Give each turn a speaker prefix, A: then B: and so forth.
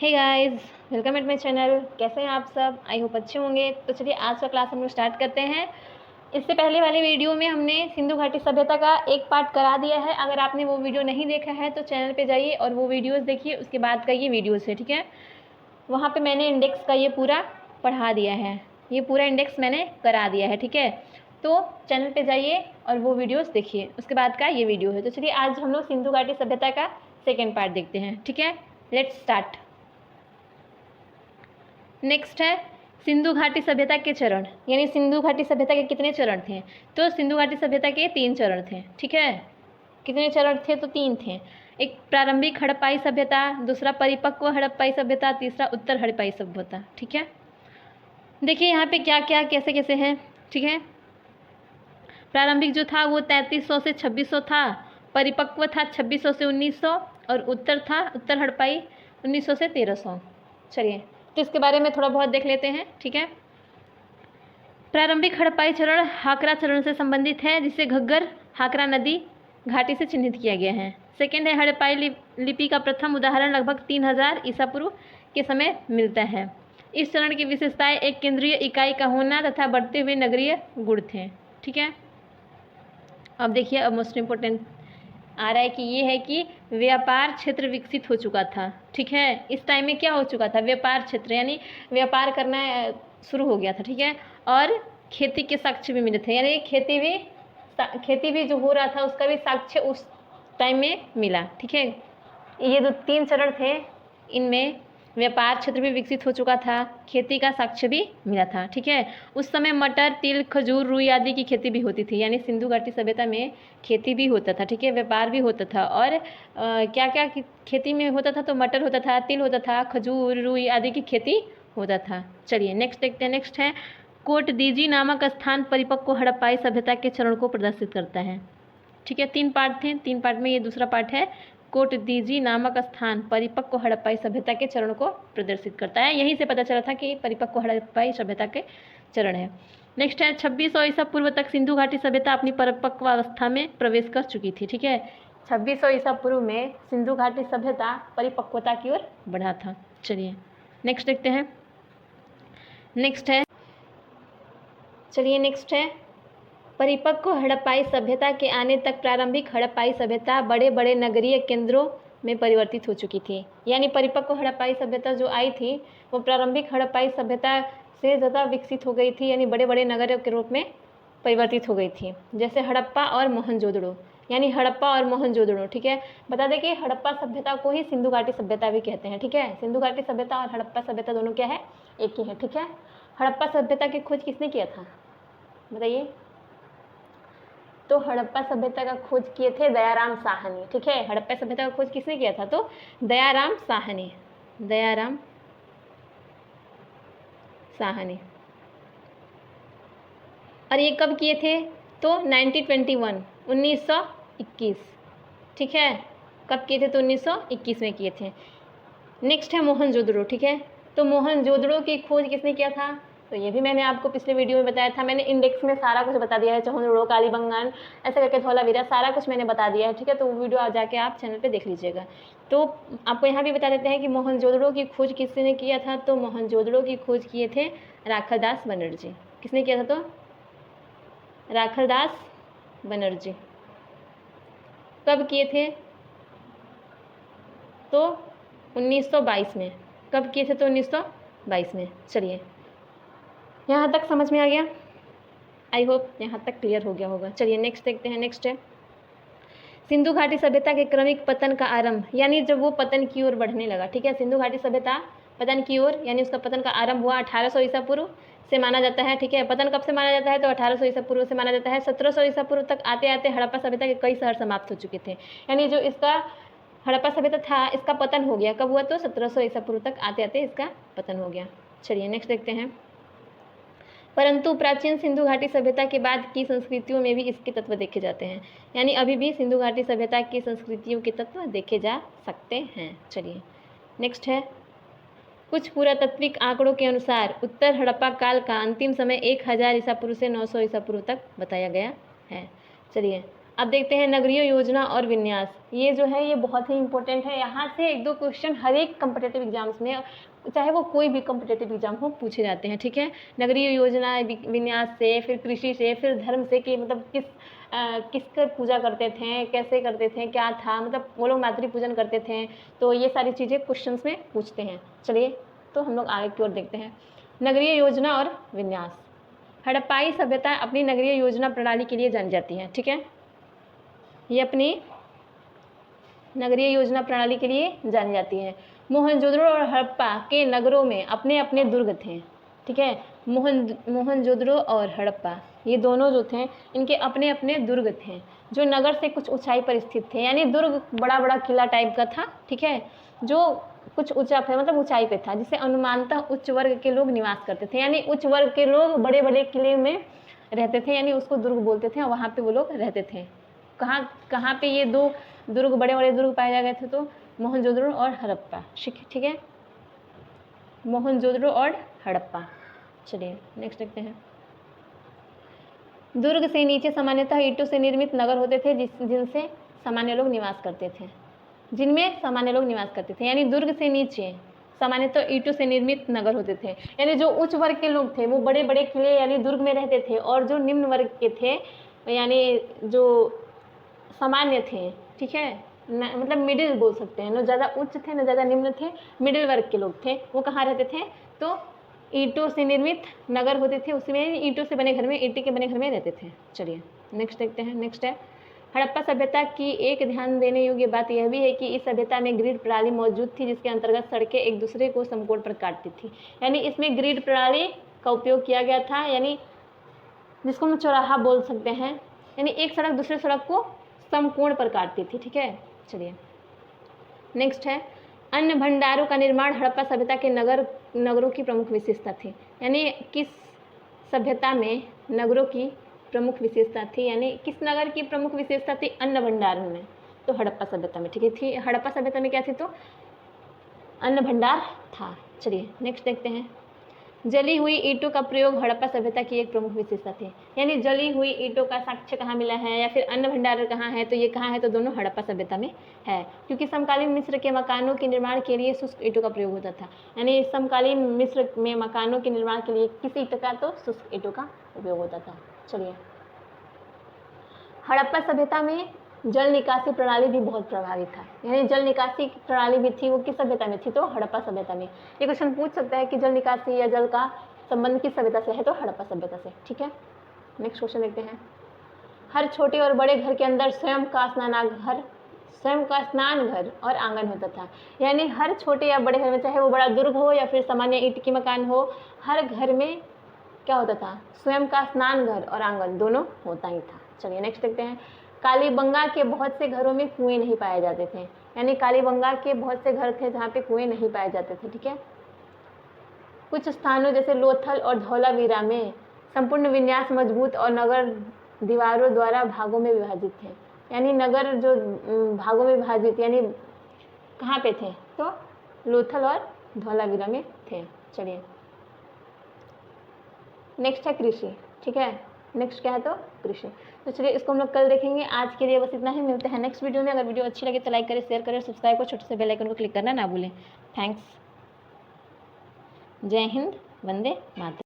A: Hey guys, welcome at my channel. कैसे हैं आप सब? आई होप अच्छे होंगे। तो चलिए आज का क्लास हम लोग स्टार्ट करते हैं। इससे पहले वाले वीडियो में हमने सिंधु घाटी सभ्यता का एक पार्ट करा दिया है। अगर आपने वो वीडियो नहीं देखा है तो चैनल पे जाइए और वो वीडियोस देखिए। उसके बाद का ये वीडियोस है, ठीक है। वहाँ पे मैंने इंडेक्स का ये पूरा पढ़ा दिया है, ये पूरा इंडेक्स मैंने करा दिया है, ठीक है। तो चैनल पे जाइए और वो वीडियोस देखिए, उसके बाद का ये वीडियो है। तो चलिए आज हम लोग सिंधु घाटी सभ्यता का सेकेंड पार्ट देखते हैं, ठीक है। Let's start. नेक्स्ट है सिंधु घाटी सभ्यता के चरण, यानी सिंधु घाटी सभ्यता के कितने चरण थे? तो सिंधु घाटी सभ्यता के 3 चरण थे, ठीक है। कितने चरण थे? तो 3 थे। एक प्रारंभिक हड़प्पाई सभ्यता, दूसरा परिपक्व हड़प्पाई सभ्यता, तीसरा उत्तर हड़प्पाई सभ्यता, ठीक है। देखिए यहाँ पे क्या क्या कैसे कैसे हैं, ठीक है। प्रारंभिक जो था वो 3300 से 2600 था, परिपक्व था 2600 से 1900 और उत्तर हड़प्पाई 1900 से 1300। चलिए तो इसके बारे में थोड़ा बहुत देख लेते हैं, ठीक है। प्रारंभिक हड़प्पाई चरण हाकरा चरण से संबंधित है, जिसे घग्गर हाकरा नदी घाटी से चिन्हित किया गया है। सेकेंड है हड़प्पाई लिपि का प्रथम उदाहरण लगभग 3000 ईसा पूर्व के समय मिलता है। इस चरण की विशेषताएं एक केंद्रीय इकाई का होना तथा बढ़ते हुए नगरीय गुण थे, ठीक है। अब देखिए, अब मोस्ट इम्पोर्टेंट आ रहा है कि ये है कि व्यापार क्षेत्र विकसित हो चुका था, ठीक है। इस टाइम में क्या हो चुका था? व्यापार क्षेत्र, यानी व्यापार करना शुरू हो गया था, ठीक है। और खेती के साक्ष्य भी मिले थे, यानी खेती भी जो हो रहा था उसका भी साक्ष्य उस टाइम में मिला, ठीक है। ये जो 3 चरण थे इनमें व्यापार क्षेत्र भी विकसित हो चुका था, खेती का साक्ष्य भी मिला था, ठीक है। उस समय मटर, तिल, खजूर, रुई आदि की खेती भी होती थी, यानी सिंधु घाटी सभ्यता में खेती भी होता था, ठीक है। व्यापार भी होता था। और क्या क्या खेती में होता था? तो मटर होता था, तिल होता था, खजूर, रुई आदि की खेती होता था। चलिए नेक्स्ट देखते हैं। नेक्स्ट है कोटदीजी नामक स्थान परिपक्व हड़प्पाई सभ्यता के चरण को प्रदर्शित करता है, ठीक है। 3 पार्ट थे, 3 पार्ट में ये दूसरा पार्ट है। कोटदीजी नामक स्थान परिपक्व हड़प्पाई सभ्यता के चरण को प्रदर्शित करता है। यहीं से पता चला था कि परिपक्व हड़प्पाई सभ्यता के चरण है। नेक्स्ट है 2600 ईसा पूर्व तक सिंधु घाटी सभ्यता अपनी परिपक्व अवस्था में प्रवेश कर चुकी थी, ठीक है। 2600 ईसा पूर्व में सिंधु घाटी सभ्यता परिपक्वता की ओर बढ़ा था। चलिए नेक्स्ट देखते हैं। नेक्स्ट है परिपक्व हड़प्पाई सभ्यता के आने तक प्रारंभिक हड़प्पाई सभ्यता बड़े बड़े नगरीय केंद्रों में परिवर्तित हो चुकी थी। यानी परिपक्व हड़प्पाई सभ्यता जो आई थी वो प्रारंभिक हड़प्पाई सभ्यता से ज़्यादा विकसित हो गई थी, यानी बड़े बड़े नगरों के रूप में परिवर्तित हो गई थी, जैसे हड़प्पा और मोहनजोदड़ो। यानी हड़प्पा और मोहनजोदड़ो, ठीक है। बता दें कि हड़प्पा सभ्यता को ही सिंधु घाटी सभ्यता भी कहते हैं, ठीक है। सिंधु घाटी सभ्यता और हड़प्पा सभ्यता दोनों क्या है? एक ही है, ठीक है। हड़प्पा सभ्यता की खोज किसने किया था बताइए? तो हड़प्पा सभ्यता का खोज किए थे दयाराम साहनी, ठीक है। हड़प्पा सभ्यता का खोज किसने किया था? तो दयाराम साहनी, दयाराम साहनी। और ये कब किए थे? तो 1921, ठीक है। कब किए थे? तो 1921 में किए थे। नेक्स्ट है मोहनजोदड़ो, ठीक है। तो मोहनजोदड़ो की खोज किसने किया था? तो ये भी मैंने आपको पिछले वीडियो में बताया था। मैंने इंडेक्स में सारा कुछ बता दिया है, चौहनजोड़ो, कालीबंगान, ऐसे करके धौलावीरा, सारा कुछ मैंने बता दिया है, ठीक है। तो वो वीडियो जाके आप चैनल पे देख लीजिएगा। तो आपको यहाँ भी बता देते हैं कि मोहनजोदड़ो की खोज किसने किया था? तो मोहनजोदड़ो की खोज किए थे राखलदास बनर्जी। किसने किया था? तो राखलदास बनर्जी। कब किए थे? तो 1922 में। कब किए थे? तो 1922 में। चलिए यहाँ तक समझ में आ गया? आई होप यहाँ तक क्लियर हो गया होगा। चलिए नेक्स्ट देखते हैं। नेक्स्ट है सिंधु घाटी सभ्यता के क्रमिक पतन का आरंभ, यानी जब वो पतन की ओर बढ़ने लगा, ठीक है। सिंधु घाटी सभ्यता पतन की ओर, यानी उसका पतन का आरंभ हुआ 1800 ईसा पूर्व से माना जाता है, ठीक है। पतन कब से माना जाता है? तो 1800 ईसा पूर्व से माना जाता है। 1700 ईसा पूर्व तक आते आते हड़प्पा सभ्यता के कई शहर समाप्त हो चुके थे, यानी जो इसका हड़प्पा सभ्यता था इसका पतन हो गया। कब हुआ? तो 1700 ईसा पूर्व तक आते आते इसका पतन हो गया। चलिए नेक्स्ट देखते हैं। परंतु प्राचीन सिंधु घाटी सभ्यता के बाद की संस्कृतियों में भी इसके तत्व देखे जाते हैं, यानी अभी भी सिंधु घाटी सभ्यता की संस्कृतियों के तत्व देखे जा सकते हैं। चलिए नेक्स्ट है कुछ पुरातात्विक आंकड़ों के अनुसार उत्तर हड़प्पा काल का अंतिम समय 1000 ईसा पूर्व से 900 ईसा पूर्व तक बताया गया है। चलिए अब देखते हैं नगरीय योजना और विन्यास। ये जो है ये बहुत ही इंपॉर्टेंट है, यहाँ से 1-2 क्वेश्चन हर एक कम्पिटेटिव एग्जाम्स में, चाहे वो कोई भी कम्पिटेटिव एग्जाम हो, पूछे जाते हैं। ठीक है, नगरीय योजना विन्यास से, फिर कृषि से, फिर धर्म से कि मतलब किसका पूजा करते थे, कैसे करते थे, क्या था, मतलब वो लोग मातृ पूजन करते थे, तो ये सारी चीज़ें क्वेश्चंस में पूछते हैं। चलिए तो हम लोग आगे की ओर देखते हैं। नगरीय योजना और विन्यास। हड़प्पाई सभ्यता अपनी नगरीय योजना प्रणाली के लिए जानी जाती है। ठीक है, ये अपनी नगरीय योजना प्रणाली के लिए जानी जाती है। मोहनजोदड़ो और हड़प्पा के नगरों में अपने अपने दुर्ग थे। ठीक है, मोहनजोदड़ो और हड़प्पा ये दोनों जो थे इनके अपने अपने दुर्ग थे जो नगर से कुछ ऊंचाई पर स्थित थे, यानी दुर्ग बड़ा बड़ा किला टाइप का था। ठीक है, जो कुछ ऊंचा पे मतलब ऊंचाई पे था, जिसे अनुमानतः उच्च वर्ग के लोग निवास करते थे, यानी उच्च वर्ग के लोग बड़े बड़े किले में रहते थे, यानी उसको दुर्ग बोलते थे और वहाँ पे वो लोग रहते थे। कहाँ पे ये दो दुर्ग, बड़े बड़े दुर्ग पाए जा गए थे? तो मोहनजोदड़ो और हड़प्पा। ठीक है, मोहनजोदड़ो और हड़प्पा। चलिए नेक्स्ट देखते हैं। दुर्ग से नीचे सामान्यतः ईंटों से निर्मित नगर होते थे जिनसे सामान्य लोग निवास करते थे, जिनमें सामान्य लोग निवास करते थे। यानी दुर्ग से नीचे सामान्यतः ईंटों से निर्मित नगर होते थे, यानी जो उच्च वर्ग के लोग थे वो बड़े बड़े किले यानी दुर्ग में रहते थे, और जो निम्न वर्ग के थे यानी जो सामान्य थे, ठीक है, मतलब मिडिल बोल सकते हैं, न ज़्यादा उच्च थे न ज़्यादा निम्न थे, मिडिल वर्ग के लोग थे, वो कहाँ रहते थे? तो ईंटों से निर्मित नगर होते थे, उसमें ईंटों से बने घर में, ईंटे के बने घर में रहते थे। चलिए नेक्स्ट देखते हैं। नेक्स्ट है हड़प्पा सभ्यता की एक ध्यान देने योग्य बात यह भी है कि इस सभ्यता में ग्रिड प्रणाली मौजूद थी, जिसके अंतर्गत सड़कें एक दूसरे को समकोण पर काटती थी। यानी इसमें ग्रिड प्रणाली का उपयोग किया गया था, यानी जिसको हम चौराहा बोल सकते हैं, यानी एक सड़क दूसरे सड़क को समकोण पर काटती थी। ठीक है, चलिए नेक्स्ट है अन्न भंडारों का निर्माण हड़प्पा सभ्यता के नगरों की प्रमुख विशेषता थी। यानी किस सभ्यता में नगरों की प्रमुख विशेषता थी, यानी किस नगर की प्रमुख विशेषता थी? अन्न भंडार में, तो हड़प्पा सभ्यता में। ठीक है, थी हड़प्पा सभ्यता में क्या थी? तो अन्न भंडार था। चलिए नेक्स्ट देखते हैं। जली हुई ईंटों का प्रयोग हड़प्पा सभ्यता की एक प्रमुख विशेषता थी। यानी जली हुई ईंटों का साक्ष्य कहाँ मिला है, या फिर अन्न भंडार कहाँ है? तो ये कहाँ है? तो दोनों हड़प्पा सभ्यता में है, क्योंकि समकालीन मिस्र के मकानों के निर्माण के लिए शुष्क ईंटों का प्रयोग होता था। यानी समकालीन मिस्र में मकानों के निर्माण के लिए किस ईंट का? तो शुष्क ईंटों का उपयोग होता था। चलिए हड़प्पा सभ्यता में जल निकासी प्रणाली भी बहुत प्रभावी था, यानी जल निकासी प्रणाली भी थी, वो किस सभ्यता में थी? तो हड़प्पा सभ्यता में। ये क्वेश्चन पूछ सकता है कि जल निकासी या जल का संबंध किस सभ्यता से है? तो हड़प्पा सभ्यता से। ठीक है, नेक्स्ट क्वेश्चन देखते हैं। हर छोटे और बड़े घर के अंदर स्वयं का स्नान घर और आंगन होता था। यानी हर छोटे या बड़े घर में, चाहे वो बड़ा दुर्ग हो या फिर सामान्य ईंट की मकान हो, हर घर में क्या होता था? स्वयं का स्नान घर और आंगन दोनों होता ही था। चलिए नेक्स्ट देखते हैं। कालीबंगा के बहुत से घरों में कुएं नहीं पाए जाते थे। यानी कालीबंगा के बहुत से घर थे जहाँ पे कुएं नहीं पाए जाते थे। ठीक है, कुछ स्थानों जैसे लोथल और धौलावीरा में संपूर्ण विन्यास मजबूत और नगर दीवारों द्वारा भागों में विभाजित थे। यानी नगर जो भागों में विभाजित, यानी कहाँ पे थे? तो लोथल और धौलावीरा में थे। चलिए नेक्स्ट है कृषि। ठीक है, नेक्स्ट क्या है? तो कृषि। तो चलिए इसको हम लोग कल देखेंगे। आज के लिए बस इतना ही, मिलते हैं नेक्स्ट वीडियो में। अगर वीडियो अच्छी लगे तो लाइक करें, शेयर करें, सब्सक्राइब करें, छोटे से बेल आइकन को क्लिक करना ना भूलें। थैंक्स। जय हिंद, वंदे मातरम।